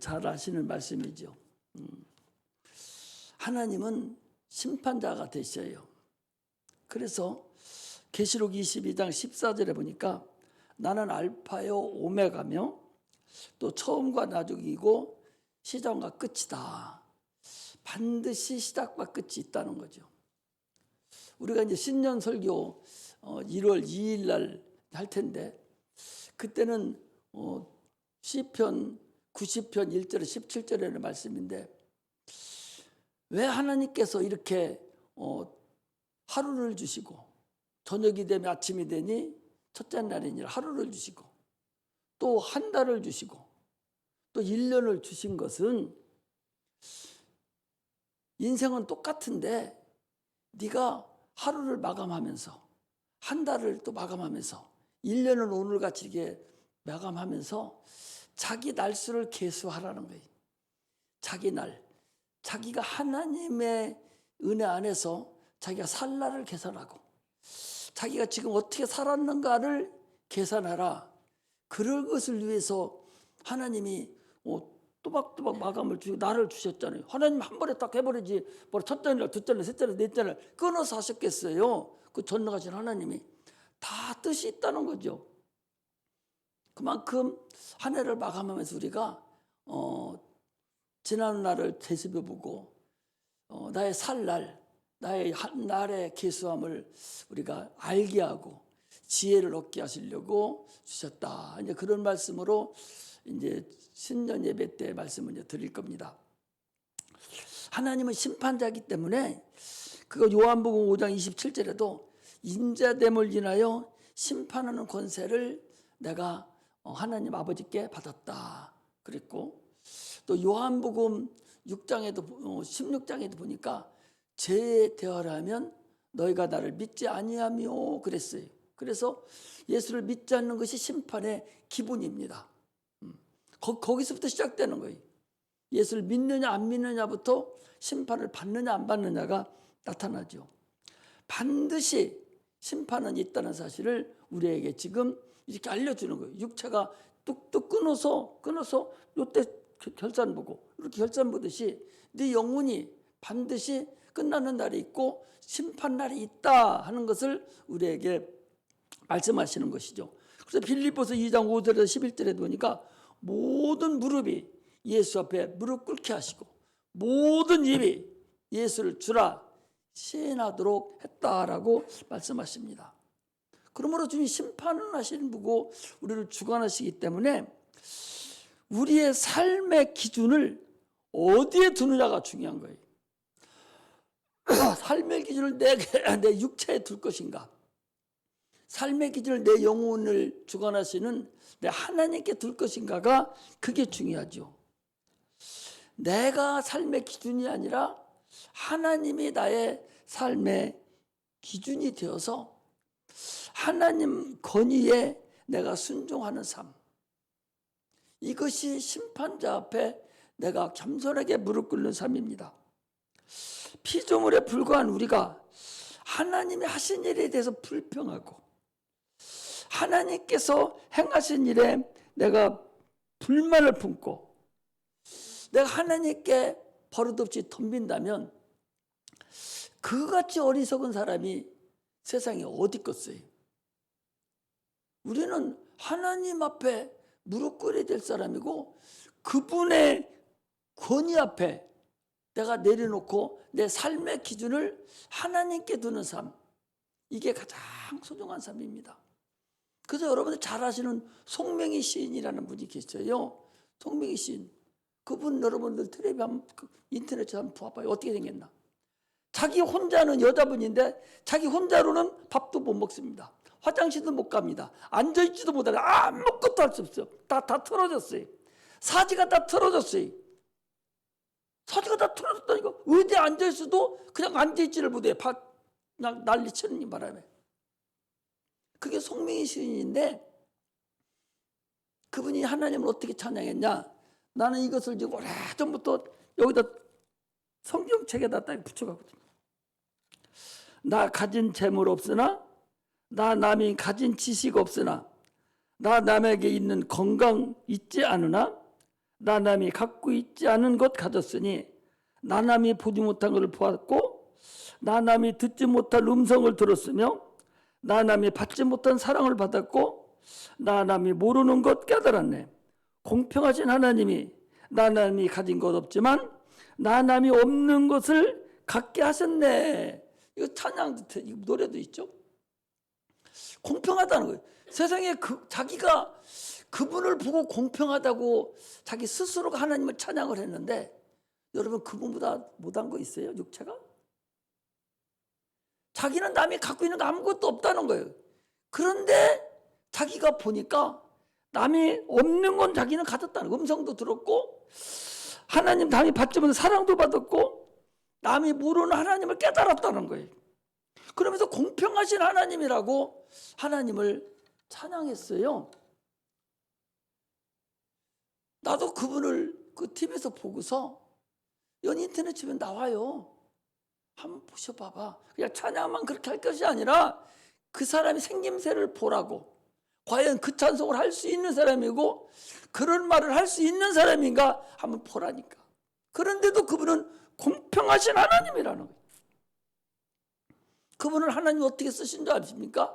잘 아시는 말씀이죠. 하나님은 심판자가 되셔요. 그래서 계시록 22장 14절에 보니까 나는 알파요 오메가며 또 처음과 나중이고 시작과 끝이다. 반드시 시작과 끝이 있다는 거죠. 우리가 이제 신년 설교 1월 2일 날 할 텐데 그때는 시편 90편 1절에 17절에는 말씀인데 왜 하나님께서 이렇게 하루를 주시고 저녁이 되면 아침이 되니 첫째 날이니 하루를 주시고 또 한 달을 주시고 또 1년을 주신 것은 인생은 똑같은데 네가 하루를 마감하면서 한 달을 또 마감하면서 1년을 오늘같이 이렇게 마감하면서 자기 날수를 계수하라는 거예요. 자기 날, 자기가 하나님의 은혜 안에서 자기가 살 날을 계산하고 자기가 지금 어떻게 살았는가를 계산하라. 그럴 것을 위해서 하나님이 또박또박 마감을 주고 날을 주셨잖아요. 하나님 한 번에 딱 해버리지 뭐 첫째 날, 둘째 날, 셋째 날, 넷째 날 끊어서 하셨겠어요. 그 전능하신 하나님이 다 뜻이 있다는 거죠. 그만큼 한 해를 마감하면서 우리가 지난 날을 되새겨보고 나의 살 날, 나의 한 날의 계수함을 우리가 알게 하고 지혜를 얻게 하시려고 주셨다. 이제 그런 말씀으로 이제 신년 예배 때 말씀을 이제 드릴 겁니다. 하나님은 심판자이기 때문에 그거 요한복음 5장 27절에도 인자됨을 인하여 심판하는 권세를 내가 하나님 아버지께 받았다 그랬고 또 요한복음 6장에도 16장에도 보니까 죄에 대하라면 너희가 나를 믿지 아니하며 그랬어요. 그래서 예수를 믿지 않는 것이 심판의 기본입니다. 거기서부터 시작되는 거예요. 예수를 믿느냐 안 믿느냐부터 심판을 받느냐 안 받느냐가 나타나죠. 반드시 심판은 있다는 사실을 우리에게 지금 이렇게 알려주는 거예요. 육체가 뚝뚝 끊어서 이때 결산 보고 이렇게 결산 보듯이 네 영혼이 반드시 끝나는 날이 있고 심판 날이 있다 하는 것을 우리에게 말씀하시는 것이죠. 그래서 빌립보서 2장 5절에서 11절에 보니까 모든 무릎이 예수 앞에 무릎 꿇게 하시고 모든 입이 예수를 주라 시인하도록 했다라고 말씀하십니다. 그러므로 주님 심판을 하시는 분이고 우리를 주관하시기 때문에 우리의 삶의 기준을 어디에 두느냐가 중요한 거예요. 삶의 기준을 내 육체에 둘 것인가, 삶의 기준을 내 영혼을 주관하시는 내 하나님께 둘 것인가가 그게 중요하죠. 내가 삶의 기준이 아니라 하나님이 나의 삶의 기준이 되어서 하나님 권위에 내가 순종하는 삶, 이것이 심판자 앞에 내가 겸손하게 무릎 꿇는 삶입니다. 피조물에 불과한 우리가 하나님이 하신 일에 대해서 불평하고 하나님께서 행하신 일에 내가 불만을 품고 내가 하나님께 버릇없이 덤빈다면 그같이 어리석은 사람이 세상에 어디 있겠어요. 우리는 하나님 앞에 무릎 꿇어야 될 사람이고 그분의 권위 앞에 내가 내려놓고 내 삶의 기준을 하나님께 두는 삶, 이게 가장 소중한 삶입니다. 그래서 여러분들 잘 아시는 송명희 시인이라는 분이 계셔요. 송명희 시인. 그분 여러분들 텔레비 인터넷에 한번 봐봐요. 어떻게 생겼나. 자기 혼자는 여자분인데 자기 혼자로는 밥도 못 먹습니다. 화장실도 못 갑니다. 앉아있지도 못하고 아무것도 할 수 없어요. 다 틀어졌어요. 사지가 다 틀어졌어요. 사지가 다 틀어졌다니까. 의대에 앉아있어도 그냥 앉아있지를 못해. 그냥 난리치는 바람에. 그게 송명희 시인인데 그분이 하나님을 어떻게 찬양했냐. 나는 이것을 지금 오래전부터 여기다 성경책에다 딱 붙여가거든요. 나 가진 재물 없으나 나 남이 가진 지식 없으나 나 남에게 있는 건강 있지 않으나 나남이 갖고 있지 않은 것 가졌으니 나남이 보지 못한 것을 보았고 나남이 듣지 못할 음성을 들었으며 나남이 받지 못한 사랑을 받았고 나남이 모르는 것 깨달았네. 공평하신 하나님이 나남이 가진 것 없지만 나남이 없는 것을 갖게 하셨네. 이거 찬양도 이 노래도 있죠. 공평하다는 거예요. 세상에 자기가 그분을 보고 공평하다고 자기 스스로가 하나님을 찬양을 했는데 여러분 그분보다 못한 거 있어요? 육체가? 자기는 남이 갖고 있는 거 아무것도 없다는 거예요. 그런데 자기가 보니까 남이 없는 건 자기는 가졌다는 거예요. 음성도 들었고 하나님 남이 받지 못한 사랑도 받았고 남이 모르는 하나님을 깨달았다는 거예요. 그러면서 공평하신 하나님이라고 하나님을 찬양했어요. 나도 그분을 그 TV에서 보고서 인터넷 치면 나와요. 한번 보셔봐봐. 그냥 찬양만 그렇게 할 것이 아니라 그 사람이 생김새를 보라고. 과연 그 찬송을 할 수 있는 사람이고 그런 말을 할 수 있는 사람인가 한번 보라니까. 그런데도 그분은 공평하신 하나님이라는 거예요. 그분을 하나님 어떻게 쓰신 줄 아십니까?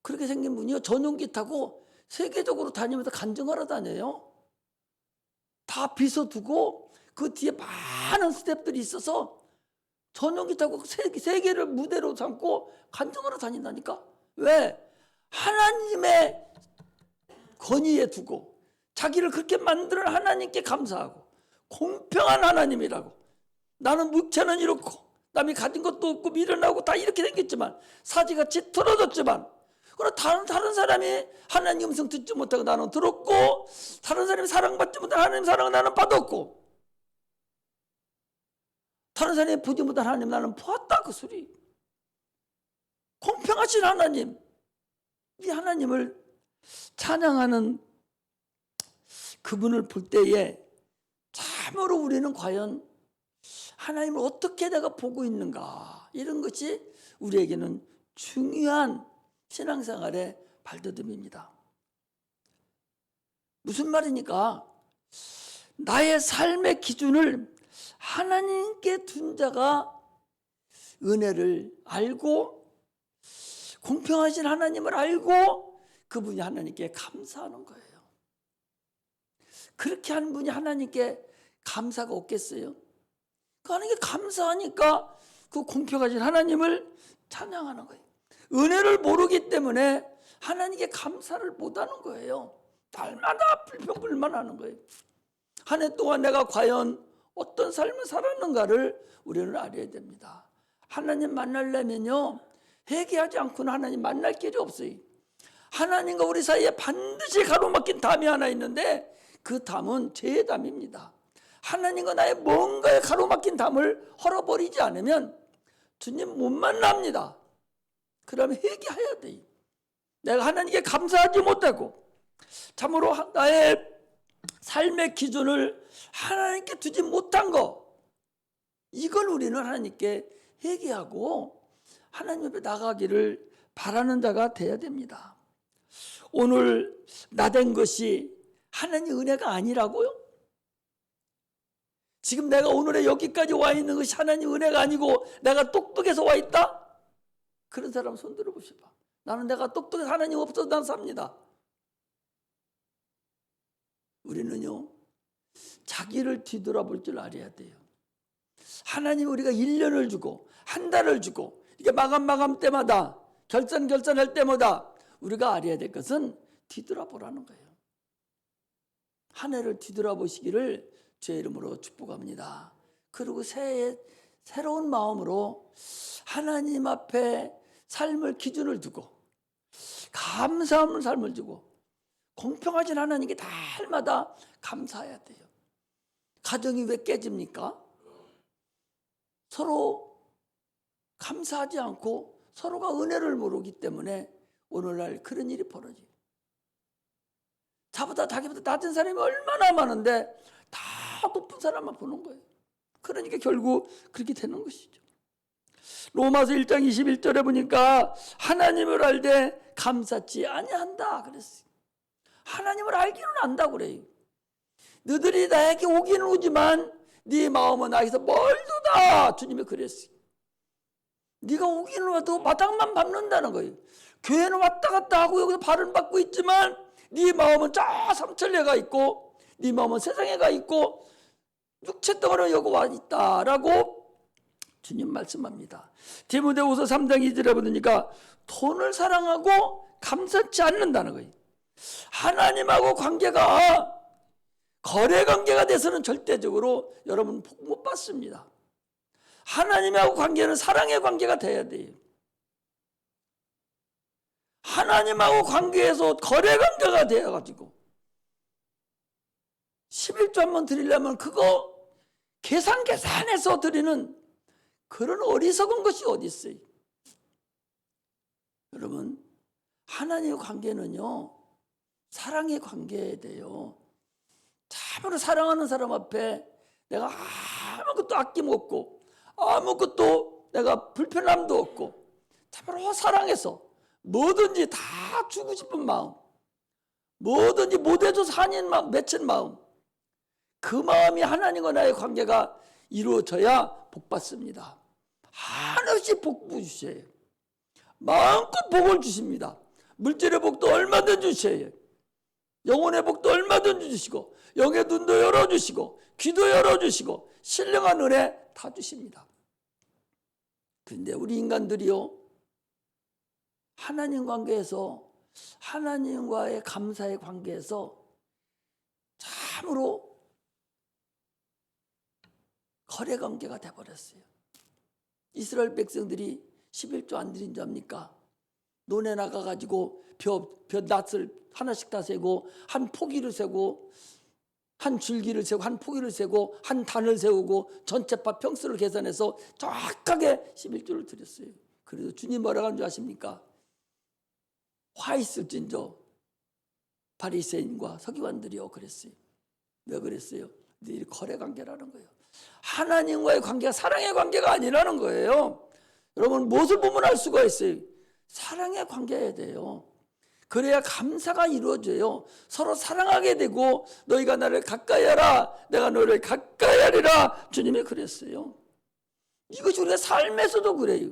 그렇게 생긴 분이요. 전용기 타고 세계적으로 다니면서 간증하러 다녀요. 다 빗어두고 그 뒤에 많은 스태프들이 있어서 전용기 타고 세계를 무대로 삼고 간증하러 다닌다니까. 왜? 하나님의 권위에 두고 자기를 그렇게 만드는 하나님께 감사하고 공평한 하나님이라고. 나는 육체는 이렇고 남이 가진 것도 없고 미련하고 다 이렇게 생겼지만 사지같이 틀어졌지만 그러나 다른 사람이 하나님 음성 듣지 못하고 나는 들었고 다른 사람이 사랑받지 못한 하나님 사랑을 나는 받았고 다른 사람이 보지 못한 하나님 나는 보았다. 그 소리. 공평하신 하나님, 이 하나님을 찬양하는 그분을 볼 때에 참으로 우리는 과연 하나님을 어떻게 내가 보고 있는가, 이런 것이 우리에게는 중요한 신앙생활의 발돋움입니다. 무슨 말이니까 나의 삶의 기준을 하나님께 둔 자가 은혜를 알고 공평하신 하나님을 알고 그분이 하나님께 감사하는 거예요. 그렇게 하는 분이 하나님께 감사가 없겠어요? 하나님께 감사하니까 그 공평하신 하나님을 찬양하는 거예요. 은혜를 모르기 때문에 하나님께 감사를 못하는 거예요. 날마다 불평불만하는 거예요. 한 해 동안 내가 과연 어떤 삶을 살았는가를 우리는 알아야 됩니다. 하나님 만나려면요, 회개하지 않고는 하나님 만날 길이 없어요. 하나님과 우리 사이에 반드시 가로막힌 담이 하나 있는데 그 담은 죄의 담입니다. 하나님과 나의 뭔가에 가로막힌 담을 헐어버리지 않으면 주님 못 만납니다. 그러면 회개해야 돼요. 내가 하나님께 감사하지 못하고 참으로 나의 삶의 기준을 하나님께 두지 못한 거, 이걸 우리는 하나님께 회개하고 하나님 앞에 나가기를 바라는 자가 되어야 됩니다. 오늘 나된 것이 하나님 은혜가 아니라고요? 지금 내가 오늘에 여기까지 와 있는 것이 하나님 은혜가 아니고 내가 똑똑해서 와 있다? 그런 사람 손 들어보셔봐. 나는 내가 똑똑해서 하나님 없어도 난 삽니다. 우리는요, 자기를 뒤돌아볼 줄 알아야 돼요. 하나님 우리가 1년을 주고 한 달을 주고 이게 마감 때마다 결산할 때마다 우리가 알아야 될 것은 뒤돌아보라는 거예요. 한 해를 뒤돌아보시기를 주의 이름으로 축복합니다. 그리고 새해 새로운 마음으로 하나님 앞에 삶을 기준을 두고 감사함을 삶을 주고 공평하신 하나님께 날마다 감사해야 돼요. 가정이 왜 깨집니까? 서로 감사하지 않고 서로가 은혜를 모르기 때문에 오늘날 그런 일이 벌어져요. 자기보다 낮은 사람이 얼마나 많은데 다 높은 사람만 보는 거예요. 그러니까 결국 그렇게 되는 것이죠. 로마서 1장 21절에 보니까 하나님을 알되 감사치 아니한다 그랬어요. 하나님을 알기는 안다고 그래요. 너희들이 나에게 오기는 오지만 네 마음은 나에게서 멀도다. 주님이 그랬어요. 네가 오기는 와도 마당만 밟는다는 거예요. 교회는 왔다 갔다 하고 여기서 발은 받고 있지만 네 마음은 저 삼천리에 가 있고 네 마음은 세상에 가 있고 육체 덩어리는 여기 와 있다라고 주님 말씀합니다. 디모데후서 3장 2절에 보니까 돈을 사랑하고 감사치 않는다는 거예요. 하나님하고 관계가 거래 관계가 돼서는 절대적으로 여러분 복 못 받습니다. 하나님하고 관계는 사랑의 관계가 돼야 돼요. 하나님하고 관계에서 거래 관계가 되어가지고 11조 한번 드리려면 그거 계산해서 드리는 그런 어리석은 것이 어디 있어요? 여러분, 하나님의 관계는요 사랑의 관계에 돼요. 참으로 사랑하는 사람 앞에 내가 아무것도 아낌없고 아무것도 내가 불편함도 없고 참으로 사랑해서 뭐든지 다 주고 싶은 마음, 뭐든지 못해줘서 한인 마음, 맺힌 마음, 그 마음이 하나님과 나의 관계가 이루어져야 복받습니다. 한없이 복 주셔요. 마음껏 복을 주십니다. 물질의 복도 얼마든지 주셔요. 영혼의 복도 얼마든지 주시고 영의 눈도 열어주시고 귀도 열어주시고 신령한 은혜 다 주십니다. 그런데 우리 인간들이요 하나님 관계에서 하나님과의 감사의 관계에서 참으로 거래 관계가 돼버렸어요. 이스라엘 백성들이 11조 안 드린 줄 압니까? 논에 나가가지고 낫을 하나씩 다 세고 한 포기를 세고 한 줄기를 세고 한 포기를 세고 한 단을 세우고 전체파 평수를 계산해서 정확하게 11조를 드렸어요. 그래서 주님 뭐라고 하는 줄 아십니까? 화 있을진저 바리새인과 서기관들이요 그랬어요. 왜 그랬어요? 너희들이 거래 관계라는 거예요. 하나님과의 관계가 사랑의 관계가 아니라는 거예요. 여러분 무엇을 보면 알 수가 있어요. 사랑의 관계여야 돼요. 그래야 감사가 이루어져요. 서로 사랑하게 되고 너희가 나를 가까이 하라 내가 너를 가까이 하리라 주님이 그랬어요. 이것이 우리가 삶에서도 그래요.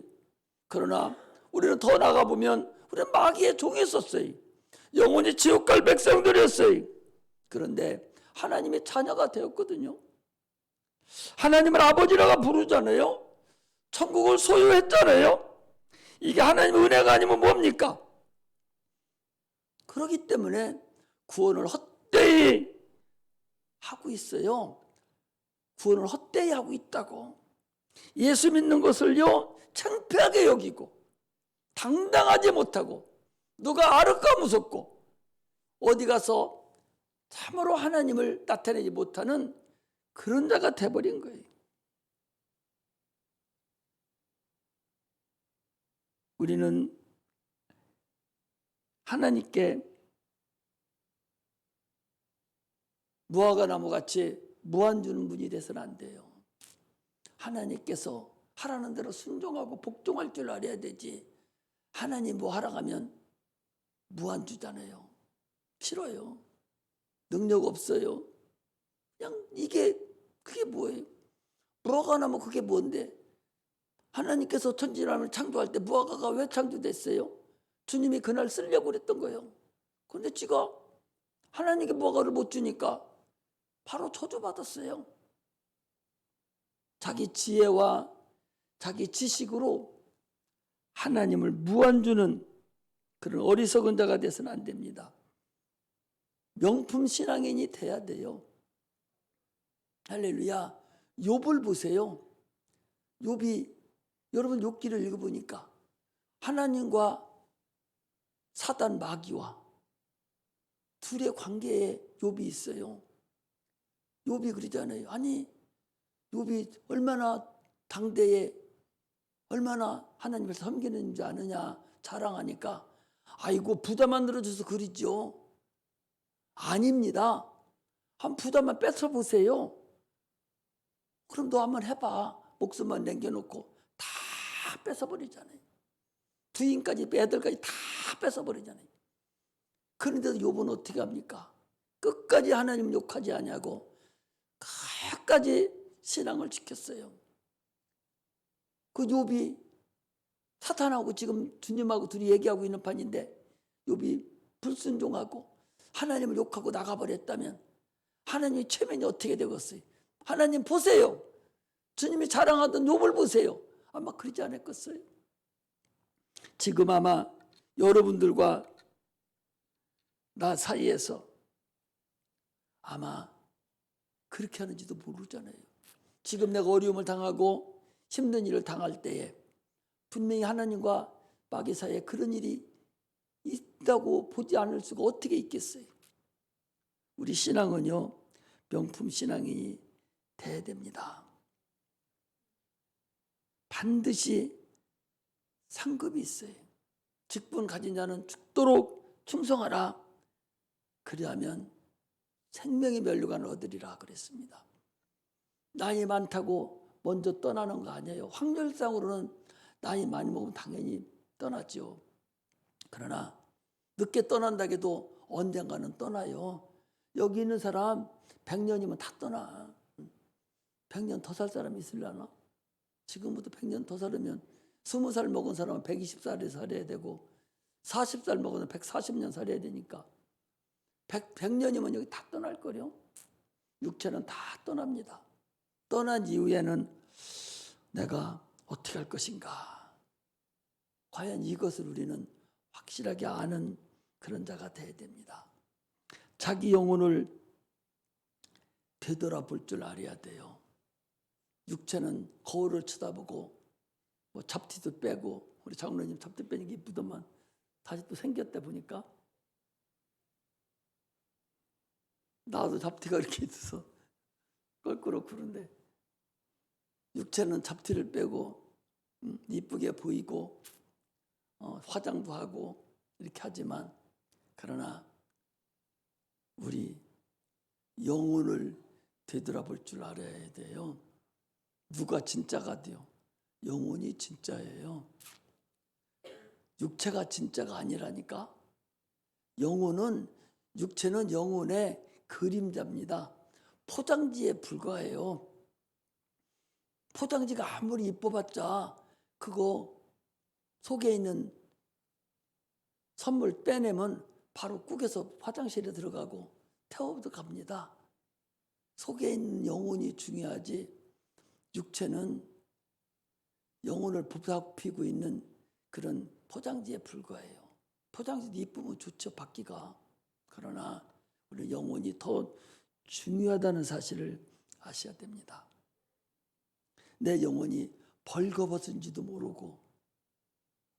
그러나 우리는 더 나가보면 우리는 마귀의 종이었어요. 영원히 지옥 갈 백성들이었어요. 그런데 하나님의 자녀가 되었거든요. 하나님을 아버지라고 부르잖아요. 천국을 소유했잖아요. 이게 하나님의 은혜가 아니면 뭡니까? 그렇기 때문에 구원을 헛되이 하고 있어요. 구원을 헛되이 하고 있다고. 예수 믿는 것을요 창피하게 여기고 당당하지 못하고 누가 알을까 무섭고 어디 가서 참으로 하나님을 나타내지 못하는 그런 자가 돼버린 거예요. 우리는 하나님께 무화과 나무같이 무한 주는 분이 돼서는 안 돼요. 하나님께서 하라는 대로 순종하고 복종할 줄 알아야 되지. 하나님 뭐 하라고 하면 무한 주잖아요. 싫어요. 능력 없어요. 그냥 그게 뭐예요? 무화과 나무 그게 뭔데? 하나님께서 천지를 창조할 때 무화과가 왜 창조됐어요? 주님이 그날 쓰려고 그랬던 거예요. 그런데 지가 하나님께 무화과를 못 주니까 바로 저주받았어요. 자기 지혜와 자기 지식으로 하나님을 무한 주는 그런 어리석은 자가 돼서는 안 됩니다. 명품 신앙인이 돼야 돼요. 할렐루야. 욥을 보세요. 욥이 여러분 욥기를 읽어보니까 하나님과 사단 마귀와 둘의 관계에 욥이 있어요. 욥이 그러잖아요. 아니 욥이 얼마나 당대에 얼마나 하나님을 섬기는 줄 아느냐 자랑하니까 아이고 부자 만들어줘서 그러죠. 아닙니다. 한 부자만 뺏어보세요. 그럼 너 한번 해봐. 목숨만 남겨놓고 다 뺏어버리잖아요. 부인까지 애들까지 다 뺏어버리잖아요. 그런데도 욥은 어떻게 합니까? 끝까지 하나님 욕하지 아니하고 끝까지 신앙을 지켰어요. 그 욥이 사탄하고 지금 주님하고 둘이 얘기하고 있는 판인데 욥이 불순종하고 하나님을 욕하고 나가버렸다면 하나님의 체면이 어떻게 되겠어요? 하나님 보세요. 주님이 자랑하던 욥을 보세요. 아마 그러지 않았겠어요? 지금 아마 여러분들과 나 사이에서 아마 그렇게 하는지도 모르잖아요. 지금 내가 어려움을 당하고 힘든 일을 당할 때에 분명히 하나님과 마귀 사이에 그런 일이 있다고 보지 않을 수가 어떻게 있겠어요? 우리 신앙은요, 명품 신앙이 돼야 됩니다. 반드시 상급이 있어요. 직분 가진 자는 죽도록 충성하라. 그리하면 생명의 면류관을 얻으리라 그랬습니다. 나이 많다고 먼저 떠나는 거 아니에요. 확률상으로는 나이 많이 먹으면 당연히 떠나죠. 그러나 늦게 떠난다 해도 언젠가는 떠나요. 여기 있는 사람 100년이면 다 떠나. 100년 더 살 사람이 있으려나? 지금부터 100년 더 살으면 20살 먹은 사람은 120살에 살아야 되고 40살 먹으면 140년 살아야 되니까 100년이면 여기 다 떠날 거요. 육체는 다 떠납니다. 떠난 이후에는 내가 어떻게 할 것인가? 과연 이것을 우리는 확실하게 아는 그런 자가 돼야 됩니다. 자기 영혼을 되돌아볼 줄 알아야 돼요. 육체는 거울을 쳐다보고 뭐 잡티도 빼고 우리 장로님 잡티 빼는 게 이쁘더만 다시 또 생겼다 보니까 나도 잡티가 이렇게 있어서 껄끄럽고 그런데 육체는 잡티를 빼고 이쁘게 보이고 화장도 하고 이렇게 하지만 그러나 우리 영혼을 되돌아볼 줄 알아야 돼요. 누가 진짜가 돼요? 영혼이 진짜예요. 육체가 진짜가 아니라니까. 육체는 영혼의 그림자입니다. 포장지에 불과해요. 포장지가 아무리 이뻐봤자 그거 속에 있는 선물 빼내면 바로 꾸겨서 화장실에 들어가고 태워도 갑니다. 속에 있는 영혼이 중요하지 육체는 영혼을 보살피고 있는 그런 포장지에 불과해요. 포장지도 이쁘면 좋죠, 받기가. 그러나 우리 영혼이 더 중요하다는 사실을 아셔야 됩니다. 내 영혼이 벌거벗은지도 모르고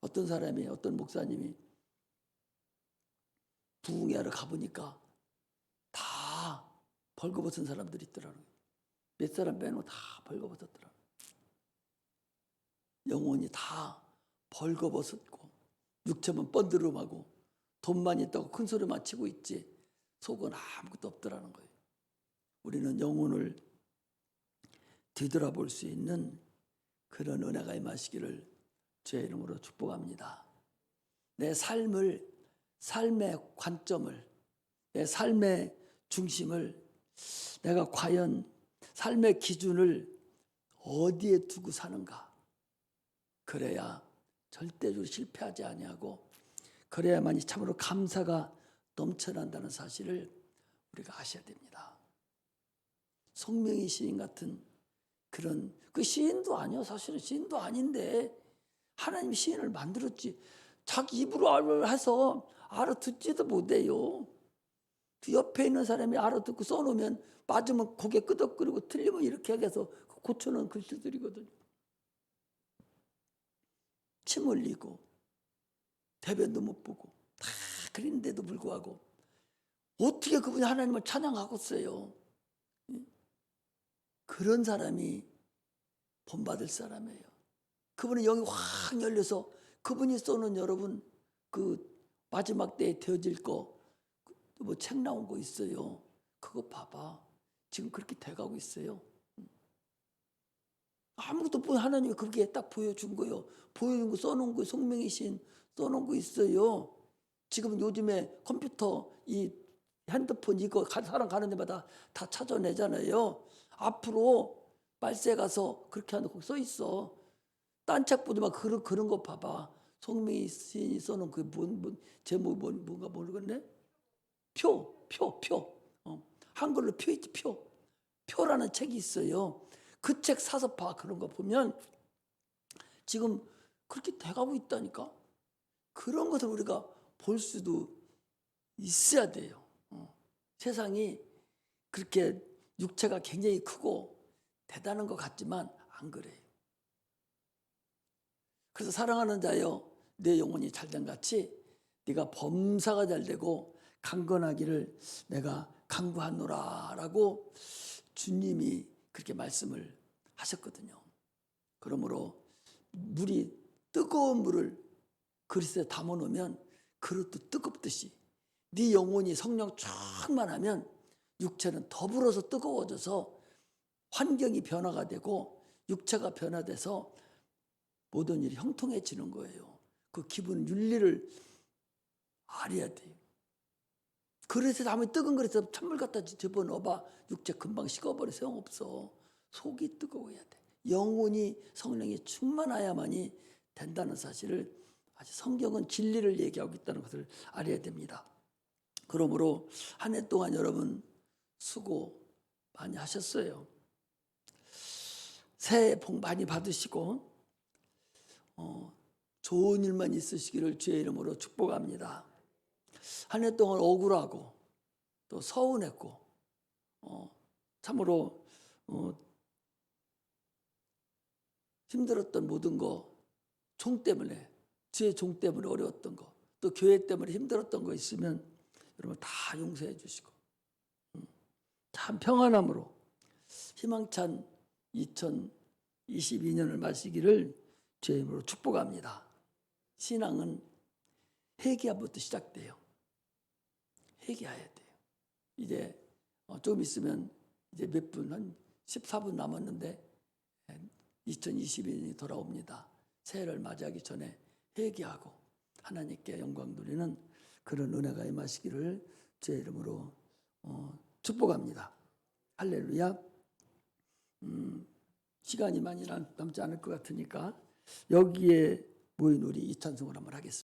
어떤 목사님이 부흥회하러 가보니까 다 벌거벗은 사람들이 있더라고요. 몇 사람 빼놓고 다 벌거벗었더라고요. 영혼이 다 벌거벗었고 육체만 번드름하고 돈만 있다고 큰 소리만 치고 있지 속은 아무것도 없더라는 거예요. 우리는 영혼을 뒤돌아볼 수 있는 그런 은혜가 임하시기를 주의 이름으로 축복합니다. 내 삶의 관점을, 내 삶의 중심을 내가 과연 삶의 기준을 어디에 두고 사는가? 그래야 절대로 실패하지 아니하고 그래야만이 참으로 감사가 넘쳐난다는 사실을 우리가 아셔야 됩니다. 송명희 시인 같은 그런 그 시인도 아니요. 사실은 시인도 아닌데 하나님이 시인을 만들었지. 자기 입으로 해서 알아듣지도 못해요. 그 옆에 있는 사람이 알아듣고 써놓으면 맞으면 고개 끄덕거리고 틀리면 이렇게 해서 고쳐놓은 글씨들이거든요. 침 흘리고 대변도 못 보고 다 그린데도 불구하고 어떻게 그분이 하나님을 찬양하겠어요? 그런 사람이 본받을 사람이에요. 그분의 영이 확 열려서 그분이 써놓은 여러분 그 마지막 때에 되어질 거 뭐 책 나온 거 있어요. 그거 봐봐. 지금 그렇게 돼가고 있어요. 아무것도 없고 하나님이 그렇게 딱 보여준 거예요. 보여준 거 써놓은 거 송명희 시인 써놓은 거 있어요. 지금 요즘에 컴퓨터 이 핸드폰 이거 사람 가는 데마다 다 찾아내잖아요. 앞으로 말세 가서 그렇게 하는 거 써 있어. 딴 책 보지 마. 그런 거 봐봐. 송명희 시인이 써놓은 그 제목 뭔가 모르겠네. 표. 한글로 표 있지, 표. 표라는 책이 있어요. 그 책 사서 봐. 그런 거 보면 지금 그렇게 돼가고 있다니까. 그런 것을 우리가 볼 수도 있어야 돼요. 세상이 그렇게 육체가 굉장히 크고 대단한 것 같지만 안 그래요. 그래서 사랑하는 자여, 내 영혼이 잘된 같이 네가 범사가 잘되고 강건하기를 내가 간구하노라라고 주님이 그렇게 말씀을 하셨거든요. 그러므로 뜨거운 물을 그릇에 담아놓으면 그릇도 뜨겁듯이 네 영혼이 성령 충만하면 육체는 더불어서 뜨거워져서 환경이 변화가 되고 육체가 변화돼서 모든 일이 형통해지는 거예요. 그 기분 윤리를 알아야 돼요. 그릇에 담으면 뜨거운 그릇에 찬물 갖다 집어넣어봐. 육체 금방 식어버려. 소용없어. 속이 뜨거워야 돼. 영혼이 성령이 충만해야만이 된다는 사실을 아주 성경은 진리를 얘기하고 있다는 것을 알아야 됩니다. 그러므로 한 해 동안 여러분 수고 많이 하셨어요. 새해 복 많이 받으시고 좋은 일만 있으시기를 주의 이름으로 축복합니다. 한 해 동안 억울하고 또 서운했고 참으로 힘들었던 모든 거, 종 때문에, 주의 종 때문에 어려웠던 거, 또 교회 때문에 힘들었던 거 있으면 여러분 다 용서해 주시고 참 평안함으로 희망찬 2022년을 마시기를 주의 이름으로 축복합니다. 신앙은 회개부터 시작돼요. 회개해야 돼요. 이제 조금 있으면 이제 몇 분, 한 14분 남았는데 2022년이 돌아옵니다. 새해를 맞이하기 전에 회개하고 하나님께 영광 돌리는 그런 은혜가 임하시기를 제 이름으로 축복합니다. 할렐루야. 시간이 많이 남지 않을 것 같으니까 여기에 모인 우리 이 찬송을 한번 하겠습니다.